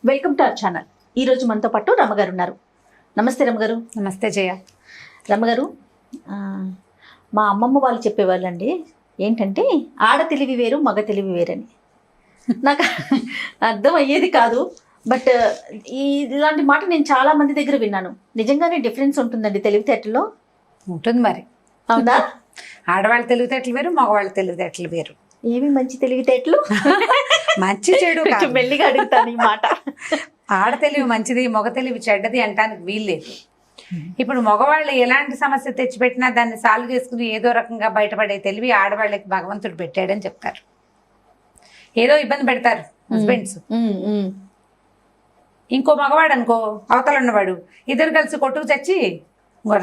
Welcome to our channel. ఈ రోజు మనతో పాటు రమ్మగారు ఉన్నారు. నమస్తే రమ్మగారు. నమస్తే జయ. రమ్మగారు, మా అమ్మమ్మ వాళ్ళు చెప్పేవాళ్ళండి ఏంటంటే ఆడ తెలివి వేరు మగ తెలివి వేరని. నాకు అర్థం అయ్యేది కాదు, బట్ ఇలాంటి మాట నేను చాలా మంది దగ్గర విన్నాను. నిజంగానే డిఫరెన్స్ ఉంటుందండి తెలివితేటల్లో? ఉంటుంది మరి. అవునా? ఆడవాళ్ళ తెలివితేటలు వేరు, మగవాళ్ళ తెలివితేటలు వేరు. ఏమి మంచి తెలివితేటలు? మంచి చెడు కొంచెం మెల్లిగా అడుగుతాను ఈ మాట. ఆడ తెలివి మంచిది, మగ తెలివి చెడ్డది అంటానికి వీల్లేదు. ఇప్పుడు మగవాళ్ళు ఎలాంటి సమస్య తెచ్చిపెట్టినా దాన్ని సాల్వ్ చేసుకుని ఏదో రకంగా బయటపడే తెలివి ఆడవాళ్ళకి భగవంతుడు పెట్టాడని చెప్తారు. ఏదో ఇబ్బంది పెడతారు హస్బెండ్స్, ఇంకో మగవాడు అనుకో అవతల ఉన్నవాడు, ఇద్దరు కలిసి కొట్టుకు చచ్చి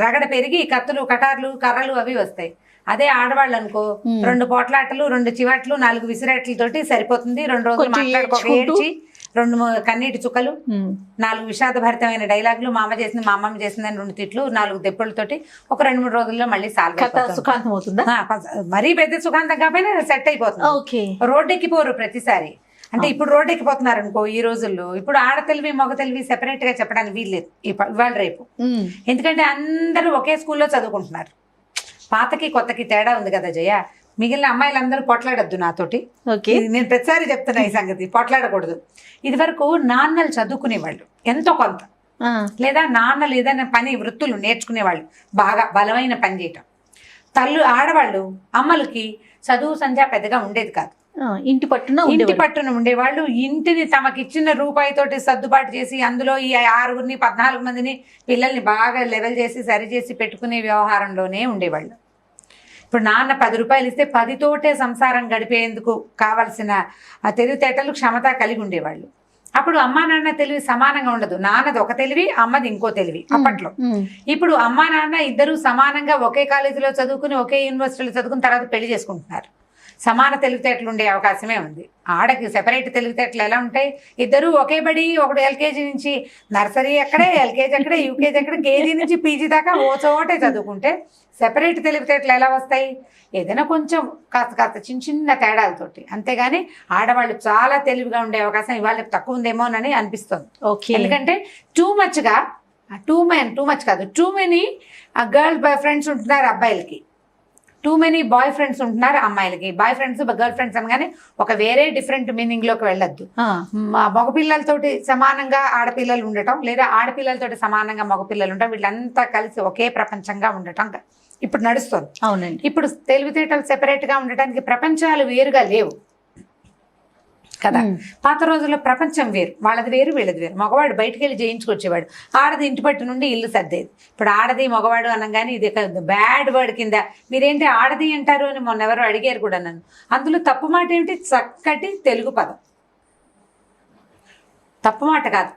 రగడ పెరిగి కత్తులు కటార్లు కర్రలు అవి వస్తాయి. అదే ఆడవాళ్ళు అనుకో 2 పోట్లాటలు 2 చివాట్లు 4 విసిరాట్లతోటి సరిపోతుంది. 2 రోజులు మాట్లాడుకోక ఏడ్చి 2 కన్నీటి చుక్కలు 4 విషాదభరితమైన డైలాగులు, మా అమ్మ చేసింది మా అమ్మమ్మ చేసిందని 2 తిట్లు 4 దెబ్బలతోటి ఒక 2-3 రోజుల్లో మళ్ళీ సుఖాంతం అవుతుందా? మరీ పెద్ద సుఖాంతం కాకపోయినా సెట్ అయిపోతుంది. రోడ్డు ఎక్కిపోరు ప్రతిసారి. అంటే ఇప్పుడు రోడ్డు ఎక్కిపోతున్నారు అనుకో ఈ రోజుల్లో. ఇప్పుడు ఆడ తెలివి మగ తెలివి సెపరేట్ గా చెప్పడానికి వీల్లేదు ఇవాళ రేపు. ఎందుకంటే అందరూ ఒకే స్కూల్లో చదువుకుంటున్నారు. పాతకి కొత్తకి తేడా ఉంది కదా జయ. మిగిలిన అమ్మాయిలందరూ పొట్లాడద్దు నాతోటి. నేను ప్రతిసారి చెప్తున్నా ఈ సంగతి, పొట్లాడకూడదు. ఇది వరకు నాన్నలు చదువుకునేవాళ్ళు ఎంతో కొంత, లేదా నాన్నలు ఏదైనా పని వృత్తులు నేర్చుకునేవాళ్ళు, బాగా బలమైన పని చేయటం. ఆడవాళ్ళు అమ్మలకి చదువు సంధ్య పెద్దగా ఉండేది కాదు. ఇంటి పట్టున ఉండేవాళ్ళు. ఇంటిని తమకిచ్చిన రూపాయితోటి సర్దుబాటు చేసి అందులో ఈ 6గురిని 14 మందిని పిల్లల్ని బాగా లెవెల్ చేసి సరి చేసి పెట్టుకునే వ్యవహారంలోనే ఉండేవాళ్ళు. ఇప్పుడు నాన్న 10 రూపాయలు ఇస్తే 10 తోటే సంసారం గడిపేందుకు కావలసిన తెలివితేటలు క్షమత కలిగి ఉండేవాళ్ళు. అప్పుడు అమ్మా నాన్న తెలివి సమానంగా ఉండదు. నాన్నది ఒక తెలివి, అమ్మది ఇంకో తెలివి అప్పట్లో. ఇప్పుడు అమ్మా నాన్న ఇద్దరు సమానంగా ఒకే కాలేజీలో చదువుకుని ఒకే యూనివర్సిటీలో చదువుకుని తర్వాత పెళ్లి చేసుకుంటున్నారు. సమాన తెలివితేటలు ఉండే అవకాశమే ఉంది. ఆడకి సెపరేట్ తెలివితేటలు ఎలా ఉంటాయి? ఇద్దరు ఒకే బడి, ఒకడు ఎల్కేజీ నుంచి నర్సరీ ఎక్కడే, ఎల్కేజీ ఎక్కడే, యూకేజీ ఎక్కడే, కేజీ నుంచి పీజీ దాకా ఓ చోటే చదువుకుంటే సెపరేట్ తెలివితేటలు ఎలా వస్తాయి? ఏదైనా కొంచెం కాస్త చిన్న తేడాలతోటి. అంతేగాని ఆడవాళ్ళు చాలా తెలివిగా ఉండే అవకాశం ఇవాళ తక్కువ ఉందేమోనని అనిపిస్తుంది. ఎందుకంటే too many girl boy friends ఉంటున్నారు అబ్బాయిలకి, టూ మెనీ బాయ్ ఫ్రెండ్స్ ఉంటున్నారు అమ్మాయిలకి. బాయ్ ఫ్రెండ్స్ గర్ల్ ఫ్రెండ్స్ అనగానే ఒక వేరే డిఫరెంట్ మీనింగ్ లోకి వెళ్ళొద్దు. మగపిల్లలతోటి సమానంగా ఆడపిల్లలు ఉండటం, లేదా ఆడపిల్లలతోటి సమానంగా మగపిల్లలు ఉండటం, వీళ్ళంతా కలిసి ఒకే ప్రపంచంగా ఉండటం ఇప్పుడు నడుస్తుంది. అవునండి. ఇప్పుడు తెలివితేటలు సెపరేట్ గా ఉండటానికి ప్రపంచాలు వేరుగా లేవు కదా. పాత రోజుల్లో ప్రపంచం వేరు, వాళ్ళది వేరు వీళ్ళది వేరు. మగవాడు బయటికి వెళ్ళి జయించుకొచ్చేవాడు, ఆడది ఇంటి పట్టు నుండి ఇల్లు సర్దేది. ఇప్పుడు ఆడది మగవాడు అనగానే ఇది బ్యాడ్ వర్డ్ కింద మీరేంటి ఆడది అంటారు అని మొన్న ఎవరో అడిగారు కూడా నన్ను. అందులో తప్పు మాట ఏమిటి? చక్కటి తెలుగు పదం, తప్పు మాట కాదు,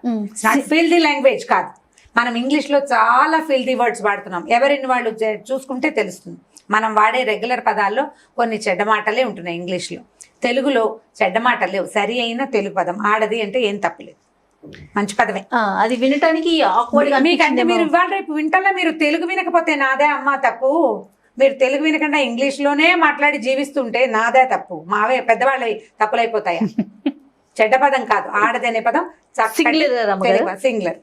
ఫిల్దీ లాంగ్వేజ్ కాదు. మనం ఇంగ్లీష్లో చాలా ఫిల్దీ వర్డ్స్ వాడుతున్నాం. ఎవరిని వాళ్ళు చూసుకుంటే తెలుస్తుంది. మనం వాడే రెగ్యులర్ పదాల్లో కొన్ని చెడ్డ మాటలే ఉంటున్నాయి ఇంగ్లీష్లో. తెలుగులో చెడ్డ మాటలు లేవు. సరి అయిన తెలుగు పదం ఆడది అంటే ఏం తప్పులేదు, మంచి పదమే. అది వినటానికి మీకంటే మీరు ఇవాళ రేపు వింటల్లో మీరు తెలుగు వినకపోతే నాదే అమ్మ తప్పు. మీరు తెలుగు వినకుండా ఇంగ్లీష్లోనే మాట్లాడి జీవిస్తుంటే నాదే తప్పు. మావే పెద్దవాళ్ళవి తప్పులైపోతాయా? చెడ్డ పదం కాదు, ఆడది అనే పదం సింగులర్.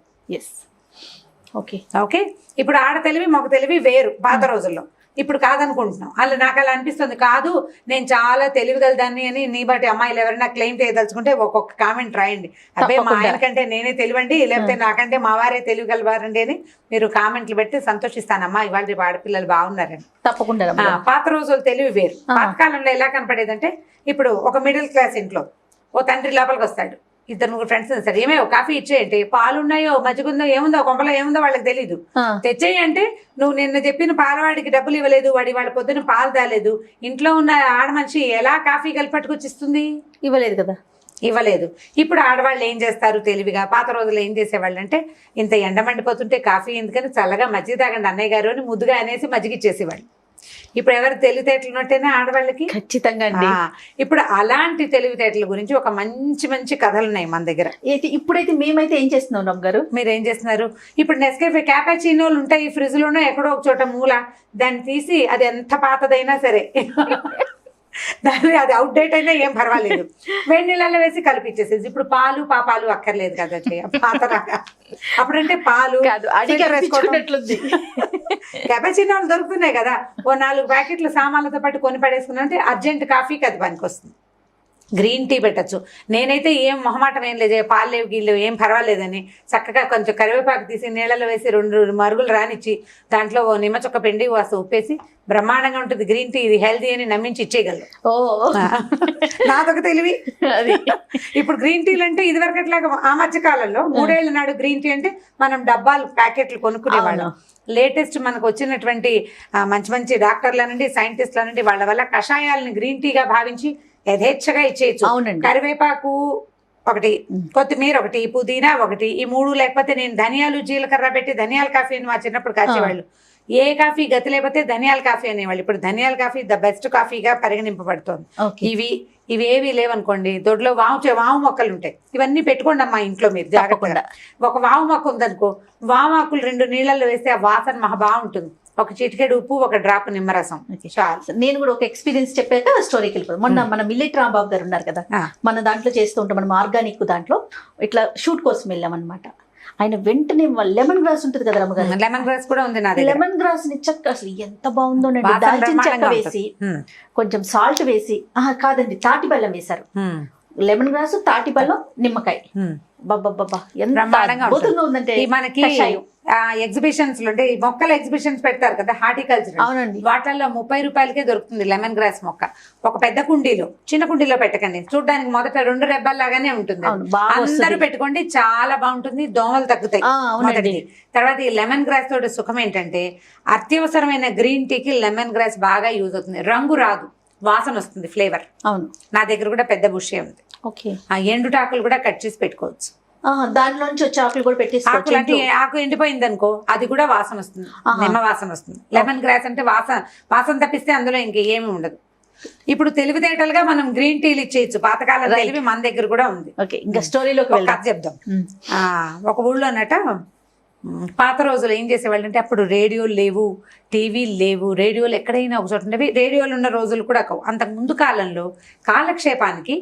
ఓకే. ఇప్పుడు ఆడ తెలివి మగ తెలివి వేరు పాత రోజుల్లో. ఇప్పుడు కాదనుకుంటున్నాం. నాకు అలా అనిపిస్తుంది. కాదు నేను చాలా తెలివిగలదాన్ని అని నీ బట్టి అమ్మాయిలు ఎవరైనా క్లెయిమ్ చేయదలుచుకుంటే ఒక్కొక్క కామెంట్ రాయండి. అబ్బాయి మా ఆయన కంటే నేనే తెలివండి, లేకపోతే నాకంటే మా వారే తెలివిగలవారండి అని మీరు కామెంట్లు పెట్టి సంతోషిస్తానమ్మా. ఇవాళ రేపు ఆడపిల్లలు బాగున్నారని. తప్పకుండా. పాత రోజులు తెలివి వేరు. పాతకాలంలో ఎలా కనపడేదంటే, ఇప్పుడు ఒక మిడిల్ క్లాస్ ఇంట్లో ఓ తండ్రి లోపలికి వస్తాడు, 2-3 ఫ్రెండ్స్ వస్తాడు. ఏమేవో కాఫీ ఇచ్చేయండి, పాలు ఉన్నాయో మజ్జిగుందో ఏముందో కొంపలో ఏముందో వాళ్ళకి తెలీదు. తెచ్చేయి అంటే నువ్వు నిన్న చెప్పిన పాలవాడికి డబ్బులు ఇవ్వలేదు, వాళ్ళ పొద్దున పాలు తాలేదు, ఇంట్లో ఉన్న ఆడ మనిషి ఎలా కాఫీ కలిపి పట్టుకొచ్చిస్తుంది? ఇవ్వలేదు కదా, ఇవ్వలేదు. ఇప్పుడు ఆడవాళ్ళు ఏం చేస్తారు తెలివిగా? పాత రోజుల్లో ఏం చేసేవాళ్ళు అంటే, ఇంత ఎండ మండిపోతుంటే కాఫీ ఎందుకని చల్లగా మజ్జిగ తాగండి అన్నయ్య గారు అని ముద్దుగా అనేసి మజ్జిగ ఇచ్చేసేవాళ్ళు. ఇప్పుడు ఎవరు తెలివితేటలు ఉన్నట్టేనా ఆడవాళ్ళకి? ఖచ్చితంగా అండి. ఇప్పుడు అలాంటి తెలివితేటల గురించి ఒక మంచి కథలు ఉన్నాయి మన దగ్గర. ఇప్పుడైతే మేమైతే ఏం చేస్తున్నాం రమ్ గారు? మీరు ఏం చేస్తున్నారు? ఇప్పుడు నెస్కేఫే క్యాపాచినోలు ఉంటాయి ఫ్రిడ్జ్ లోనో ఎక్కడో ఒక చోట మూల, దాన్ని తీసి అది ఎంత పాతదైనా సరే దాని అది అవుట్డేట్ అయినా ఏం పర్వాలేదు, వేడి నీళ్ళలో వేసి కలిపిచ్చేసేది. ఇప్పుడు పాలు పాపాలు అక్కర్లేదు కదా జయ, పాతరాగా. అప్పుడంటే పాలు కెపచినోలు దొరుకుతున్నాయి కదా, ఓ 4 ప్యాకెట్లు సామాన్లతో పాటు కొని పడేసుకున్నా అంటే అర్జెంట్ కాఫీకి అది పనికి వస్తుంది. గ్రీన్ టీ పెట్టచ్చు. నేనైతే ఏం మొహమాటం ఏం లేదు, పాలు లేవు గీళ్ళు ఏం పర్వాలేదని చక్కగా కొంచెం కరివేపాకు తీసి నీళ్ళలో వేసి 2 మరుగులు రానిచ్చి దాంట్లో ఓ నిమ్మ చొక్క పిండి వాసు ఉప్పేసి బ్రహ్మాండంగా ఉంటుంది గ్రీన్ టీ, ఇది హెల్తీ అని నమ్మించి ఇచ్చేయగలరు. నాదొక తెలివి అది. ఇప్పుడు గ్రీన్ టీలు అంటే ఇదివరకట్లాగా ఆ మధ్య కాలంలో 3 ఏళ్ల నాడు గ్రీన్ టీ అంటే మనం డబ్బాలు ప్యాకెట్లు కొనుక్కునేవాళ్ళం. లేటెస్ట్ మనకు వచ్చినటువంటి మంచి మంచి డాక్టర్ల నుండి సైంటిస్టుల నుండి వాళ్ళ వల్ల కషాయాలను గ్రీన్ టీగా భావించి యథేచ్ఛగా ఇచ్చేయచ్చు. కరివేపాకు ఒకటి, కొత్తిమీర ఒకటి, పుదీనా ఒకటి, ఈ 3 లేకపోతే నేను ధనియాలు జీలకర్ర పెట్టి ధనియాల కాఫీ అని మా చిన్నప్పుడు కాచేవాళ్ళు. ఏ కాఫీ గతి లేకపోతే ధనియాల కాఫీ అనేవాళ్ళు. ఇప్పుడు ధనియాల కాఫీ ద బెస్ట్ కాఫీగా పరిగణింపబడుతోంది. ఇవి ఏవి లేవనుకోండి, దొడ్లో వాము మొక్కలు ఉంటాయి, ఇవన్నీ పెట్టుకోండి అమ్మా ఇంట్లో మీరు జాగ్రత్తగా. ఒక వాము మొక్క ఉందనుకో, వాము ఆకులు 2 నీళ్ళల్లో వేస్తే ఆ వాసన మహా బాగుంటుంది. ఒక చిటికెడు ఉప్పు, ఒక డ్రాప్ నిమ్మరసం చాలు. నేను కూడా ఒక ఎక్స్పీరియన్స్ చెప్పాక స్టోరీకి వెళ్ళిపోతాను. మొన్న మన మిల్లెట్ రాంబాబు గారు ఉన్నారు కదా, మన దాంట్లో చేస్తూ ఉంటాం, మనం ఆర్గానిక్ దాంట్లో ఇట్లా షూట్ కోసం వెళ్ళామన్నమాట. ఆయన వెంటనే లెమన్ గ్రాస్ ఉంటుంది కదా రమ్మగారు, లెమన్ గ్రాస్ కూడా ఉంది నా దగ్గర. లెమన్ గ్రాస్ ని చక్క అసలు ఎంత బాగుందో, దాల్చిన చెక్క వేసి కొంచెం సాల్ట్ వేసి, కాదండి తాటి బెల్లం వేశారు. లెమన్ గ్రాస్, తాటి బెల్లం, నిమ్మకాయ, బాబా ఎంత అద్భుతంగా ఉందంటే. మనకి ఎగ్జిబిషన్స్ లో అంటే ఈ మొక్కల ఎగ్జిబిషన్స్ పెడతారు కదా హార్టికల్చర్, అవునండి, వాటిల్లో 30 రూపాయలకే దొరుకుతుంది లెమన్ గ్రాస్ మొక్క. ఒక పెద్ద కుండీలో, చిన్న కుండీలో పెట్టకండి, చూడడానికి మొదట 2 రెబ్బల్లాగానే ఉంటుంది, అందరూ పెట్టుకోండి, చాలా బాగుంటుంది, దోమలు తగ్గుతాయి మొదటిది. తర్వాత ఈ లెమన్ గ్రాస్ తోటి సుఖం ఏంటంటే అత్యవసరమైన గ్రీన్ టీకి లెమన్ గ్రాస్ బాగా యూజ్ అవుతుంది. రంగు రాదు, వాసన వస్తుంది, ఫ్లేవర్. అవును, నా దగ్గర కూడా పెద్ద బుషే ఉంది. ఆ ఎండుటాకులు కూడా కట్ చేసి పెట్టుకోవచ్చు, దాంట్లోంచి వచ్చే ఆకులు కూడా పెట్టేసుకోవచ్చు. అంటే ఆకు ఎండిపోయింది అనుకో, అది కూడా వాసన వస్తుంది, నిమ్మ వాసన వస్తుంది. లెమన్ గ్రాస్ అంటే వాసన తప్పిస్తే అందులో ఇంకేమీ ఉండదు. ఇప్పుడు తెలివితేటలుగా మనం గ్రీన్ టీలు ఇచ్చేయచ్చు, పాతకాలం తెలివి మన దగ్గర కూడా ఉంది. ఇంకా స్టోరీలోకి చెప్దాం. ఒక ఊళ్ళోనట పాత రోజులు ఏం చేసేవాళ్ళు అంటే, అప్పుడు రేడియోలు లేవు, టీవీలు లేవు, రేడియోలు ఎక్కడైనా ఒక చోట ఉండేవి, రేడియోలు ఉన్న రోజులు కూడా కావు. అంతకు ముందు కాలంలో కాలక్షేపానికి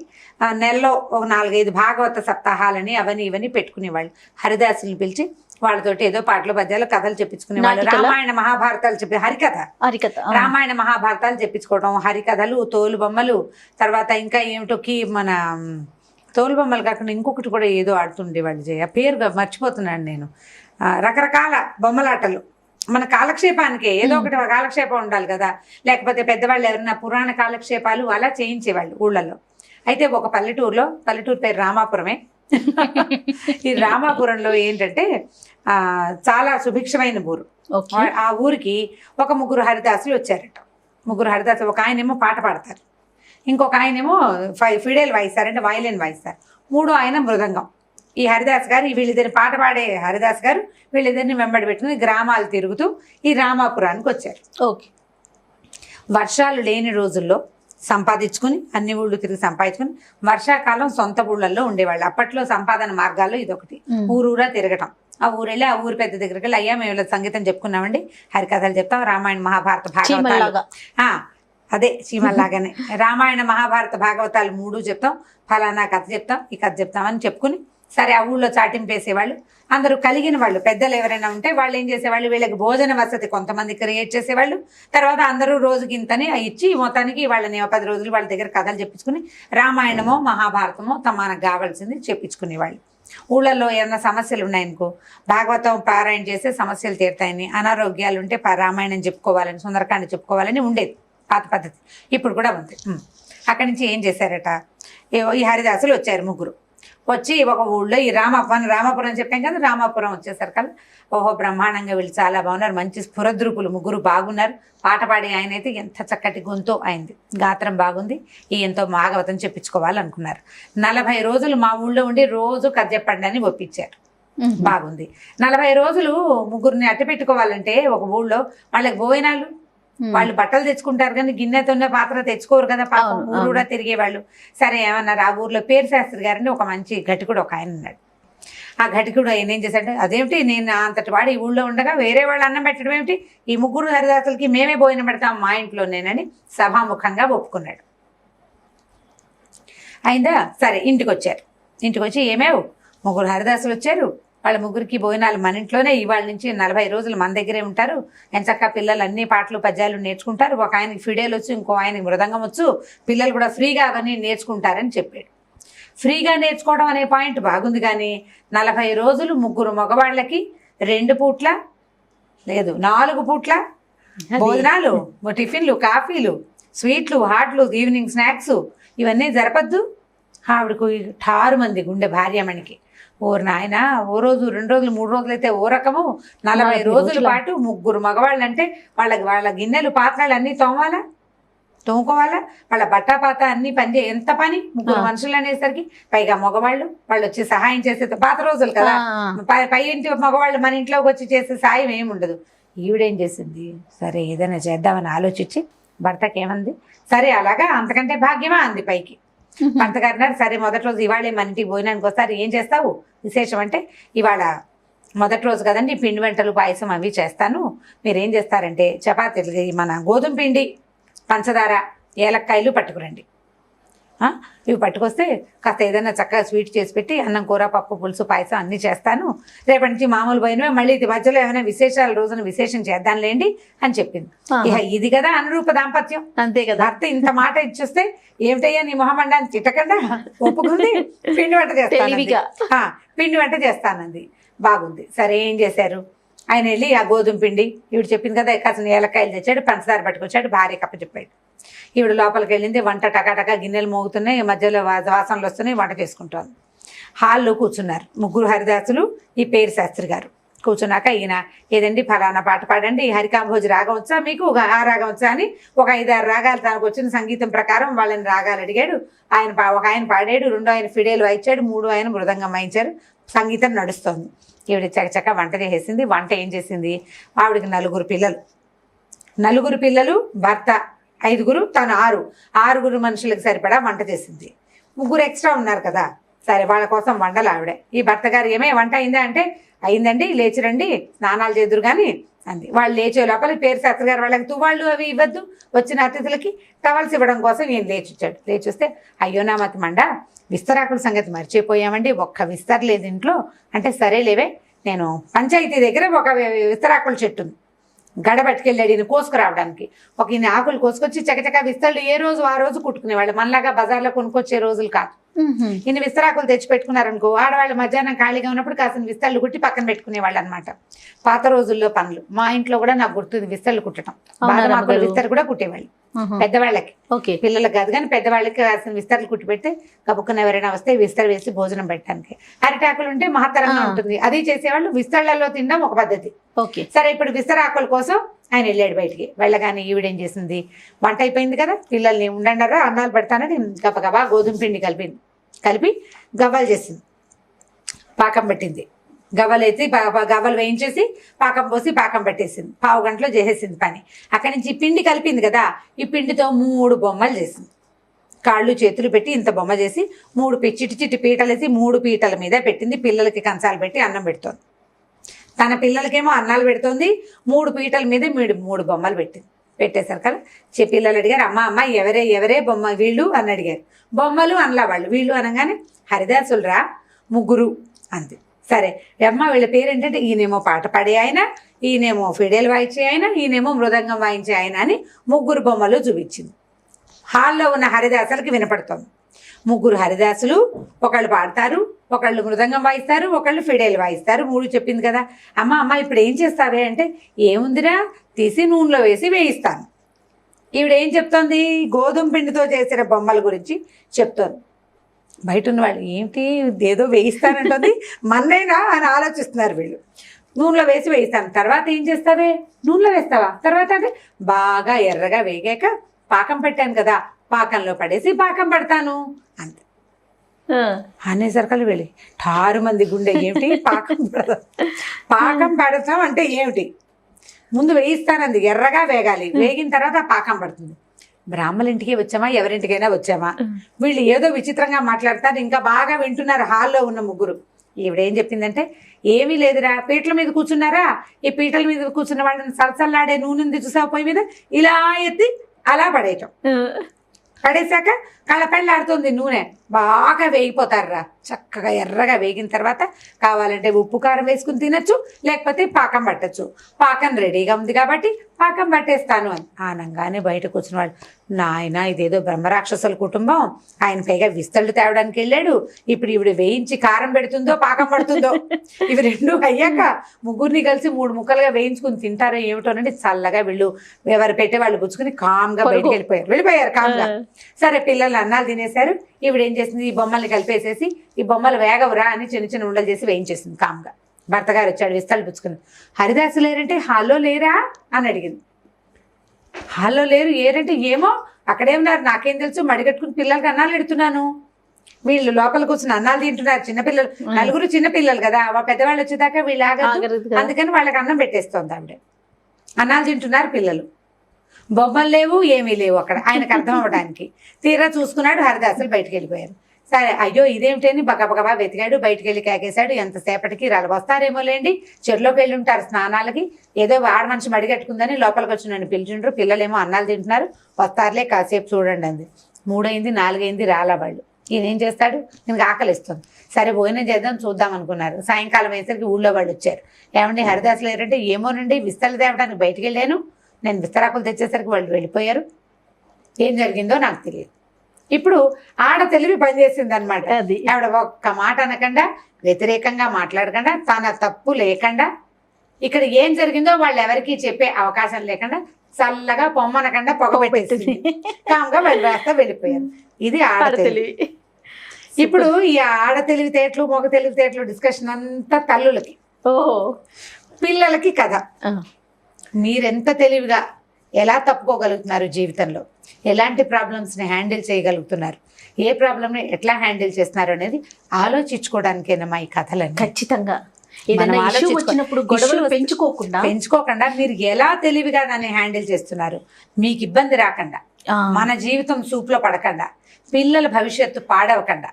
నెలలో ఒక 4-5 భాగవత సప్తాహాలని అవని ఇవని పెట్టుకునేవాళ్ళు. హరిదాసుని పిలిచి వాళ్ళతోటి ఏదో పాటలు పద్యాలు కథలు చెప్పించుకునేవాళ్ళు. రామాయణ మహాభారతాలు హరికథ రామాయణ మహాభారతాలు చెప్పించుకోవడం, హరికథలు, తోలు బొమ్మలు, తర్వాత ఇంకా ఏమిటో మన తోలు బొమ్మలు కాకుండా ఇంకొకటి కూడా ఏదో ఆడుతుండేవాళ్ళు జయ, పేరుగా మర్చిపోతున్నాను నేను. రకరకాల బొమ్మలాటలు మన కాలక్షేపానికి ఏదో ఒకటి కాలక్షేపం ఉండాలి కదా, లేకపోతే పెద్దవాళ్ళు ఎవరైనా పురాణ కాలక్షేపాలు అలా చేయించేవాళ్ళు ఊళ్ళల్లో. అయితే ఒక పల్లెటూరు పేరు రామాపురమే. ఈ రామాపురంలో ఏంటంటే చాలా సుభిక్షమైన ఊరు. ఆ ఊరికి ఒక 3 హరిదాసులు వచ్చారట. 3 హరిదాసులు, ఒక ఆయనేమో పాట పాడతారు, ఇంకొక ఆయనేమో ఫిడేల్ వాయిస్తారు, అంటే వయలిన్ వాయిస్తారు, 3వ ఆయన మృదంగం. ఈ హరిదాస్ గారు వీళ్ళిద్దరిని పాట పాడే హరిదాస్ గారు వీళ్ళిద్దరిని వెంబడి పెట్టుకుని గ్రామాలు తిరుగుతూ ఈ రామాపురానికి వచ్చారు. వర్షాలు లేని రోజుల్లో సంపాదించుకుని అన్ని ఊళ్ళు తిరిగి సంపాదించుకుని వర్షాకాలం సొంత ఊళ్ళల్లో ఉండేవాళ్ళు. అప్పట్లో సంపాదన మార్గాల్లో ఇదొకటి, ఊరూరా తిరగటం. ఆ ఊరెళ్ళి ఆ ఊరి పెద్ద దగ్గరికి వెళ్ళి, అయ్యా మేము సంగీతం చెప్పుకున్నామండి, హరికథలు చెప్తాం, రామాయణ మహాభారత భాగవతాలు, అదే చీమల్లాగానే రామాయణ మహాభారత భాగవతాలు 3 చెప్తాం, ఫలానా కథ చెప్తాం, ఈ కథ చెప్తామని చెప్పుకుని, సరే ఆ ఊళ్ళో చాటింపు వేసేవాళ్ళు. అందరూ కలిగిన వాళ్ళు పెద్దలు ఎవరైనా ఉంటే వాళ్ళు ఏం చేసేవాళ్ళు, వీళ్ళకి భోజన వసతి కొంతమంది క్రియేట్ చేసేవాళ్ళు. తర్వాత అందరూ రోజుకి ఇంతని ఇచ్చి మొత్తానికి వాళ్ళని 10 రోజులు వాళ్ళ దగ్గర కథలు చెప్పించుకుని రామాయణమో మహాభారతమో మనకు కావాల్సింది చెప్పించుకునేవాళ్ళు. ఊళ్ళల్లో ఏమైనా సమస్యలు ఉన్నాయనుకో, భాగవతం పారాయణ చేస్తే సమస్యలు తీరుతాయని, అనారోగ్యాలు ఉంటే రామాయణం చెప్పుకోవాలని, సుందరకాండ చెప్పుకోవాలని ఉండేది పాత పద్ధతి. ఇప్పుడు కూడా ఉంది. అక్కడి నుంచి ఏం చేశారట, ఈ హరిదాసులు వచ్చారు 3. వచ్చి ఒక ఊళ్ళో ఈ రామాపురం చెప్పాం కదా, రామాపురం వచ్చేసరికల్లా ఓహో బ్రహ్మాండంగా వీళ్ళు చాలా బాగున్నారు, మంచి స్ఫురద్రూపులు 3 బాగున్నారు. పాట పాడే ఆయన అయితే ఎంత చక్కటి గొంతు అయింది, గాత్రం బాగుంది, ఎంతో భాగవతం చెప్పించుకోవాలనుకున్నారు. 40 రోజులు మా ఊళ్ళో ఉండి రోజు కథ చెప్పండి అని ఒప్పించారు. బాగుంది. 40 రోజులు 3ని అట్ట పెట్టుకోవాలంటే ఒక ఊళ్ళో వాళ్ళకి భోజనాలు, వాళ్ళు బట్టలు తెచ్చుకుంటారు కానీ గిన్నెతోనే పాత్ర తెచ్చుకోరు కదా పాపం, ఊరు కూడా తిరిగేవాళ్ళు. సరే ఏమన్నారు, ఆ ఊర్లో పేరు శాస్త్రి గారిని ఒక మంచి ఘటికుడు ఒక ఆయన ఉన్నాడు. ఆ ఘటికుడు ఆయన ఏం చేశాడు, అదేమిటి నేను అంతటి వాడు ఈ ఊళ్ళో ఉండగా వేరే వాళ్ళు అన్నం పెట్టడం ఏమిటి, ఈ 3 హరిదాసులకి మేమే భోజనం పెడతాం మా ఇంట్లోనేనని సభాముఖంగా ఒప్పుకున్నాడు. అయిందా? సరే ఇంటికి వచ్చారు. ఇంటికి వచ్చి ఏమేవ్ 3 హరిదాసులు వచ్చారు, వాళ్ళ ముగ్గురికి భోజనాలు మన ఇంట్లోనే, ఇవాళ నుంచి 40 రోజులు మన దగ్గరే ఉంటారు, ఎంచక్కా పిల్లలు అన్ని పాటలు పద్యాలు నేర్చుకుంటారు, ఒక ఆయనకి ఫిడేలు వచ్చు, ఇంకో ఆయనకి మృదంగం వచ్చు, పిల్లలు కూడా ఫ్రీగా అవన్నీ నేర్చుకుంటారని చెప్పాడు. ఫ్రీగా నేర్చుకోవడం అనే పాయింట్ బాగుంది, కానీ 40 రోజులు 3 మగవాళ్ళకి 2 పూట్ల లేదు 4 పూట్ల భోజనాలు, టిఫిన్లు, కాఫీలు, స్వీట్లు, హాట్లు, ఈవినింగ్ స్నాక్స్ ఇవన్నీ జరపద్దు. ఆవిడకు 6 మంది గుండె భార్యమణికి. ఓరు నాయన, ఓ రోజు 2 రోజులు 3 రోజులు అయితే ఓ రకము, 40 రోజుల పాటు 3 మగవాళ్ళు అంటే వాళ్ళ గిన్నెలు పాత్రలు అన్నీ తోముకోవాలా, వాళ్ళ బట్టాపాత అన్ని ఎంత పని, 3 మనుషులు అనేసరికి, పైగా మగవాళ్ళు వాళ్ళు వచ్చి సహాయం చేసే పాత రోజులు కదా, పై ఇంటి మగవాళ్ళు మన ఇంట్లోకి వచ్చి చేసే సాయం ఏమి ఉండదు. ఈవిడేం చేసింది, సరే ఏదైనా చేద్దామని ఆలోచించి భర్తకి ఏమంది, సరే అలాగా అంతకంటే భాగ్యమా అంది పైకి. భర్త గారు అన్నారు, సరే మొదటి రోజు ఇవాళే మన ఇంటికి భోజనానికి వస్తారు, ఏం చేస్తావు విశేషం అంటే, ఇవాళ మొదటి రోజు కదండి పిండి వంటలు పాయసం అవి చేస్తాను, మీరేం చేస్తారంటే చపాతీలు మన గోధుమ పిండి, పంచదార, ఏలక్కాయలు పట్టుకురండి, ఇవి పట్టుకొస్తే కాస్త ఏదైనా చక్కగా స్వీట్ చేసి పెట్టి అన్నం, కూర, పప్పు, పులుసు, పాయసం అన్నీ చేస్తాను, రేపటి నుంచి మామూలు పోయినవే, మళ్ళీ ఇది మధ్యలో ఏమైనా విశేషాల రోజున విశేషం చేద్దాంలేండి అని చెప్పింది. ఇక ఇది కదా అనురూప దాంపత్యం, అంతే కదా. భర్త ఇంత మాట ఇచ్చేస్తే ఏమిటయ్యా నీ మొహమండాన్ని తిట్టకుండా ఒప్పుకుంది, పిండి వంట చేస్తాను, పిండి వంట చేస్తానంది. బాగుంది. సరే ఏం చేశారు, ఆయన వెళ్ళి ఆ గోధుమ పిండి ఈవిడ చెప్పింది కదా, కాసిన ఏలక్కాయలు తెచ్చాడు, పంచదార పట్టుకొచ్చాడు, భార్య కప్ప చెప్పాడు. ఈవిడ లోపలికి వెళ్ళింది, వంట టకాటకా గిన్నెలు మోగుతున్నాయి, మధ్యలో వాసనలు వస్తున్నాయి, వంట చేసుకుంటాను. హాల్లో కూర్చున్నారు 3 హరిదాసులు, ఈ పేరు శాస్త్రి గారు. కూర్చున్నాక ఈయన, ఏదండి ఫలానా పాట పాడండి, హరికాంభోజి రాగం వచ్చా మీకు, ఆ రాగం వచ్చా అని ఒక 5-6 రాగాలు తనకు వచ్చిన సంగీతం ప్రకారం వాళ్ళని రాగాలు అడిగాడు. ఒక ఆయన పాడాడు, 2 ఆయన ఫిడేలు వాయించాడు, 3 ఆయన మృదంగం వాయించారు, సంగీతం నడుస్తోంది. ఈవిడ చకచక వంట చేసేసింది. వంట ఏం చేసింది, ఆవిడకి 4 పిల్లలు, భర్త 5, తను 6 మనుషులకు సరిపడా వంట చేసింది. 3 ఎక్స్ట్రా ఉన్నారు కదా, సరే వాళ్ళ కోసం వండలు ఆవిడే. ఈ భర్త గారు ఏమే వంట అయిందా అంటే, అయిందండి, లేచిరండి స్నానాలు చేదురు కానీ అంది. వాళ్ళు లేచే లోపల పేరు శాస్త్రి గారు వాళ్ళకి తువాళ్ళు అవి ఇవ్వద్దు, వచ్చిన అతిథులకి టవల్స్ ఇవ్వడం కోసం ఈయన లేచిచ్చాడు. లేచొస్తే, అయ్యో నా మతి మండ, విస్తరాకుల సంగతి మర్చిపోయామండి, ఒక్క విస్తర లేదు ఇంట్లో అంటే, సరేలేవే నేను పంచాయతీ దగ్గర ఒక విస్తరాకుల చెట్టు ఉంది, గడ పట్టుకెళ్ళాడు ఈయన కోసుకురావడానికి. ఒక ఈయన ఆకులు కోసుకొచ్చి చకచక విస్తళ్ళు ఏ రోజు ఆ రోజు కుట్టుకునేవాళ్ళు, మనలాగా బజార్లో కొనుక్కొచ్చే రోజులు కాదు. ఈయన విస్తరాకులు తెచ్చి పెట్టుకున్నారనుకో, ఆడవాళ్ళు మధ్యాహ్నం ఖాళీగా ఉన్నప్పుడు కాసిన విస్తళ్ళు కుట్టి పక్కన పెట్టుకునేవాళ్ళు అనమాట. పాత రోజుల్లో పనులు. మా ఇంట్లో కూడా నాకు గుర్తుంది విస్తళ్ళు కుట్టడం, బాగా విస్తరు కూడా కుట్టేవాళ్ళు పెద్దవాళ్ళకి, పిల్లలకు కాదు కానీ పెద్దవాళ్ళకి కాసిన విస్తర్లు కుట్టి పెడితే కబుక్కున ఎవరైనా వస్తే విస్తరు వేసి భోజనం పెట్టడానికి. అరిటాకులు ఉంటే మహత్తరంగా ఉంటుంది, అది చేసేవాళ్ళు. విస్తళ్లలో తినడం ఒక పద్ధతి. సరే ఇప్పుడు విస్తరాకుల కోసం ఆయన వెళ్ళాడు బయటికి. వెళ్ళగానే ఈవిడేం చేసింది, వంట అయిపోయింది కదా, పిల్లల్ని ఉండండారా అన్నాలు పెడతానని గబగబా గోధుమ పిండి కలిపి గవ్వలు చేసింది, పాకం పెట్టింది. గవ్వలైతే గవ్వలు వేయించేసి పాకం పోసి పాకం పెట్టేసింది. 1/2 గంటలో చేసేసింది పని. అక్కడి నుంచి పిండి కలిపింది కదా, ఈ పిండితో 3 బొమ్మలు చేసింది. కాళ్ళు చేతులు పెట్టి ఇంత బొమ్మ చేసి 3 చిట్టి పీటలు వేసి 3 పీటల మీద పెట్టింది. పిల్లలకి కంచాలు పెట్టి అన్నం పెడుతోంది. తన పిల్లలకేమో అన్నాలు పెడుతోంది. 3 పీటల మీద 3 బొమ్మలు పెట్టేశారు కదా. పిల్లలు అడిగారు, అమ్మ ఎవరే బొమ్మ వీళ్ళు అని అడిగారు. బొమ్మలు అనలా వాళ్ళు. వీళ్ళు అనగానే హరిదాసులరా 3 అంది. సరే అమ్మ వీళ్ళ పేరు ఏంటంటే, ఈయనేమో పాట పాడే ఆయన, ఈయనేమో ఫిడేలు వాయించే ఆయన, ఈయనేమో మృదంగం వాయించే ఆయన అని 3 బొమ్మలు చూపించింది. హాల్లో ఉన్న హరిదాసులకి వినపడుతోంది. 3 హరిదాసులు, ఒకళ్ళు పాడతారు, ఒకళ్ళు మృదంగం వాయిస్తారు, ఒకళ్ళు ఫిడేలు వాయిస్తారు. 3 చెప్పింది కదా. అమ్మ ఇప్పుడు ఏం చేస్తావే అంటే, ఏముందిరా తీసి నూనెలో వేసి వేయిస్తాను. ఈవిడ ఏం చెప్తోంది, గోధుమ పిండితో చేసిన బొమ్మల గురించి చెప్తోంది. బయట ఉన్న వాళ్ళు ఏమిటి ఏదో వేయిస్తానంటుంది, మన్నైనా అని ఆలోచిస్తున్నారు వీళ్ళు. నూనెలో వేసి వేయిస్తాను. తర్వాత ఏం చేస్తావే, నూనెలో వేస్తావా, తర్వాత అంటే బాగా ఎర్రగా వేగాక పాకం పెట్టాను కదా, పాకంలో పడేసి పాకం పెడతాను అంతే అనేసరికలు వెళ్ళి 6 మంది గుండె. ఏమిటి పాకం పెడతాం అంటే ఏమిటి, ముందు వేయిస్తానంది, ఎర్రగా వేగాలి, వేగిన తర్వాత పాకం పడుతుంది. బ్రాహ్మణ ఇంటికి వచ్చామా, ఎవరింటికైనా వచ్చామా, వీళ్ళు ఏదో విచిత్రంగా మాట్లాడతారు. ఇంకా బాగా వింటున్నారు హాల్లో ఉన్న 3. ఈవిడేం చెప్పిందంటే, ఏమీ లేదురా, పీటల మీద కూర్చున్నారా, ఈ పీటల మీద కూర్చున్న వాళ్ళని సలసల్లాడే నూనె ఉంది చూసావు పొయ్యి మీద, ఇలా ఎత్తి అలా పడేయటం. పడేశాక కళ్ళపెళ్ళాడుతుంది నూనె, బాగా వేగిపోతారురా, చక్కగా ఎర్రగా వేగిన తర్వాత కావాలంటే ఉప్పు కారం వేసుకుని తినచ్చు, లేకపోతే పాకం పట్టచ్చు. పాకం రెడీగా ఉంది కాబట్టి పాకం పట్టేస్తాను అని ఆనంగానే బయటకు వచ్చిన వాళ్ళు, నాయన ఇదేదో బ్రహ్మరాక్షసుల కుటుంబం, ఆయన పైగా విస్తళ్ళు తేవడానికి వెళ్ళాడు, ఇప్పుడు ఈవిడ వేయించి కారం పెడుతుందో పాకం పడుతుందో, ఇవి రెండు అయ్యాక ముగ్గురిని కలిసి 3 ముక్కలుగా వేయించుకుని తింటారో ఏమిటోనండి. చల్లగా వీళ్ళు ఎవరు పెట్టే వాళ్ళు పుచ్చుకుని కామ్గా బయటకు వెళ్ళిపోయారు కామ్గా. సరే పిల్లలు అన్నాలు తినేశారు, ఈవిడ ఏం చేసింది, ఈ బొమ్మల్ని కలిపేసేసి ఈ బొమ్మలు వేగవురా అని చిన్న చిన్న ఉండలు చేసి వేయించేసింది కామ్గా. భర్త గారు వచ్చాడు విస్తళ్ళు పుచ్చుకుని, హరిదాసు లేరంటే హాల్లో లేరా అని అడిగింది. హాల్లో లేరు ఏరంటే ఏమో అక్కడేమన్నారు నాకేం తెలుసు, మడిగట్టుకుని పిల్లలకి అన్నాలు పెడుతున్నాను, వీళ్ళు లోపల కూర్చుని అన్నాలు తింటున్నారు, చిన్నపిల్లలు 4 చిన్నపిల్లలు కదా, పెద్దవాళ్ళు వచ్చేదాకా వీళ్ళు ఆగదు, అందుకని వాళ్ళకి అన్నం పెట్టేస్తోంది ఆవిడ. అన్నాలు తింటున్నారు పిల్లలు, బొమ్మలు లేవు ఏమీ లేవు అక్కడ ఆయనకు అర్థం అవ్వడానికి. తీరా చూసుకున్నాడు, హరిదాసులు బయటకు వెళ్ళిపోయారు. సరే అయ్యో ఇదేమిటని బగబగబా వెతికాడు, బయటకు వెళ్ళి కేకేశాడు. ఎంతసేపటికి రాళ్ళు వస్తారేమో లేండి, చెరులోకి వెళ్ళి ఉంటారు స్నానాలకి, ఏదో ఆడ మనిషి మడిగట్టుకుందని లోపలికి వచ్చి నన్ను పిలిచిండ్రు, పిల్లలేమో అన్నాలు తింటున్నారు, వస్తారులే కాసేపు చూడండి అంది. 3 అయింది 4 అయింది రాలా వాళ్ళు. ఈయన ఏం చేస్తాడు, నేను ఆకలిస్తుంది, సరే భోజనం చేద్దాం చూద్దాం అనుకున్నారు. సాయంకాలం అయ్యేసరికి ఊళ్ళో వాళ్ళు వచ్చారు, ఏమండి హరిదాసులు ఏంటంటే ఏమోనండి విస్తళ్ళు తేవడానికి బయటికి వెళ్ళాను, నేను విస్తరాకులు తెచ్చేసరికి వాళ్ళు వెళ్ళిపోయారు, ఏం జరిగిందో నాకు తెలియదు. ఇప్పుడు ఆడ తెలివి పనిచేసింది అనమాట. ఆవిడ ఒక్క మాట అనకుండా, వ్యతిరేకంగా మాట్లాడకుండా, తన తప్పు లేకుండా, ఇక్కడ ఏం జరిగిందో వాళ్ళు ఎవరికి చెప్పే అవకాశం లేకుండా చల్లగా పొమ్మనకుండా పొగ పెట్టేసింది, కామ్గా వెళ్ళేస్తా వెళ్ళిపోయారు. ఇది ఆడ తెలివి. ఇప్పుడు ఈ ఆడ తెలివితేటలు మగ తెలివితేటలు డిస్కషన్ అంతా తల్లులకి, పిల్లలకి కథ. మీరెంత తెలివిగా ఎలా తప్పుకోగలుగుతున్నారు జీవితంలో, ఎలాంటి ప్రాబ్లమ్స్ని హ్యాండిల్ చేయగలుగుతున్నారు, ఏ ప్రాబ్లమ్ని ఎట్లా హ్యాండిల్ చేస్తున్నారు అనేది ఆలోచించుకోవడానికేనమ్మా ఈ కథలని. ఖచ్చితంగా వచ్చినప్పుడు గొడవలు పెంచుకోకుండా మీరు ఎలా తెలివిగా దాన్ని హ్యాండిల్ చేస్తున్నారు, మీకు ఇబ్బంది రాకుండా, మన జీవితం సూపులో పడకుండా, పిల్లల భవిష్యత్తు పాడవకుండా,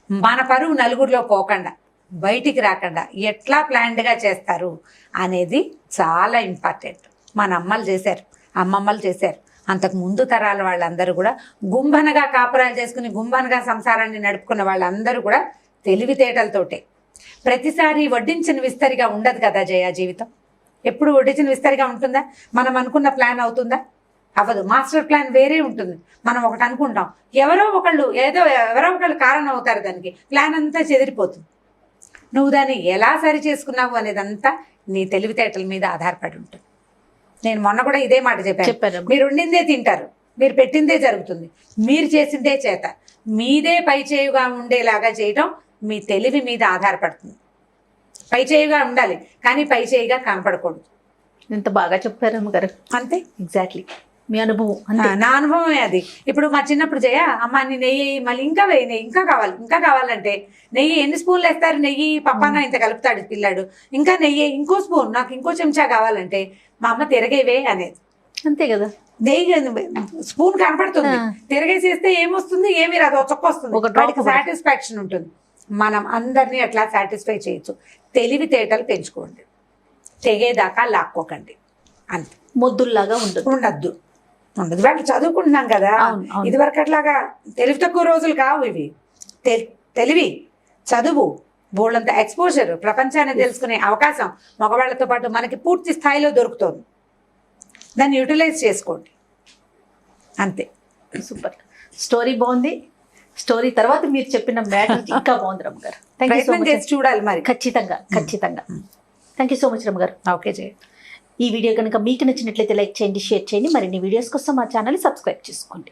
మన పరువు నలుగురిలో పోకుండా, బయటికి రాకుండా ఎట్లా ప్లాన్డ్గా చేస్తారు అనేది చాలా ఇంపార్టెంట్. మన అమ్మలు చేశారు, అమ్మమ్మలు చేశారు, అంతకు ముందు తరాల వాళ్ళందరూ కూడా గుంభనగా కాపురాలు చేసుకుని గుంభనగా సంసారాన్ని నడుపుకున్న వాళ్ళందరూ కూడా తెలివితేటలతోటే. ప్రతిసారి వడ్డించిన విస్తరిగా ఉండదు కదా జయ జీవితం. ఎప్పుడు వడ్డించిన విస్తరిగా ఉంటుందా? మనం అనుకున్న ప్లాన్ అవుతుందా? అవ్వదు. మాస్టర్ ప్లాన్ వేరే ఉంటుంది. మనం ఒకటి అనుకుంటాం, ఎవరో ఒకళ్ళు కారణం అవుతారు, దానికి ప్లాన్ అంతా చెదిరిపోతుంది. నువ్వు దాన్ని ఎలా సరి చేసుకున్నావు అనేదంతా నీ తెలివితేటల మీద ఆధారపడి ఉంటుంది. నేను మొన్న కూడా ఇదే మాట చెప్పాను, మీరు వండిందే తింటారు, మీరు పెట్టిందే జరుగుతుంది, మీరు చేసిందే చేత, మీదే పై చేయుగా ఉండేలాగా చేయటం మీ తెలివి మీద ఆధారపడుతుంది. పై చేయుగా ఉండాలి కానీ పై చేయిగా కనపడకూడదు. ఎంత బాగా చెప్పారు అమ్మగారు. అంతే, ఎగ్జాక్ట్లీ మీ అనుభవం. నా అనుభవమే అది. ఇప్పుడు మా చిన్నప్పుడు జయ అమ్మ నీ నెయ్యి మళ్ళీ ఇంకా వేయి, నెయ్యి ఇంకా కావాలంటే నెయ్యి ఎన్ని స్పూన్లు వేస్తారు, నెయ్యి పప్పాన ఇంత కలుపుతాడు పిల్లాడు, ఇంకా నెయ్యి ఇంకో స్పూన్, నాకు ఇంకో చెంచా కావాలంటే మా అమ్మ తిరగేవే అనేది. అంతే కదా, నెయ్యి స్పూన్ కనపడుతుంది, తిరగేసేస్తే ఏమొస్తుంది, ఏమి రాదు, చొక్క వస్తుంది, వాడికి సాటిస్ఫాక్షన్ ఉంటుంది. మనం అందరినీ అట్లా సాటిస్ఫై చేయొచ్చు. తెలివితేటలు పెంచుకోండి, తెగేదాకా లాక్కోకండి, అంతే. మొద్దుల్లాగా ఉండద్దు. వాళ్ళు చదువుకుంటున్నాం కదా, ఇదివరకు అట్లాగా తెలివి తక్కువ రోజులు కావు ఇవి. తెలివి, చదువు, బోళ్ళంత ఎక్స్పోజర్, ప్రపంచాన్ని తెలుసుకునే అవకాశం మగవాళ్ళతో పాటు మనకి పూర్తి స్థాయిలో దొరుకుతుంది. దాన్ని యూటిలైజ్ చేసుకోండి, అంతే. సూపర్ స్టోరీ బాగుంది. స్టోరీ తర్వాత మీరు చెప్పిన మ్యాటర్ ఇంకా బాగుంది రమ్మ గారు. ప్రయత్నం చేసి చూడాలి మరి. ఖచ్చితంగా. థ్యాంక్ యూ సో మచ్ రమ్మ గారు. ఓకే జయ. ఈ వీడియో కనుక మీకు నచ్చినట్లయితే లైక్ చేయండి, షేర్ చేయండి. మరిన్ని వీడియోస్ కోసం మా ఛానల్ సబ్స్క్రైబ్ చేసుకోండి.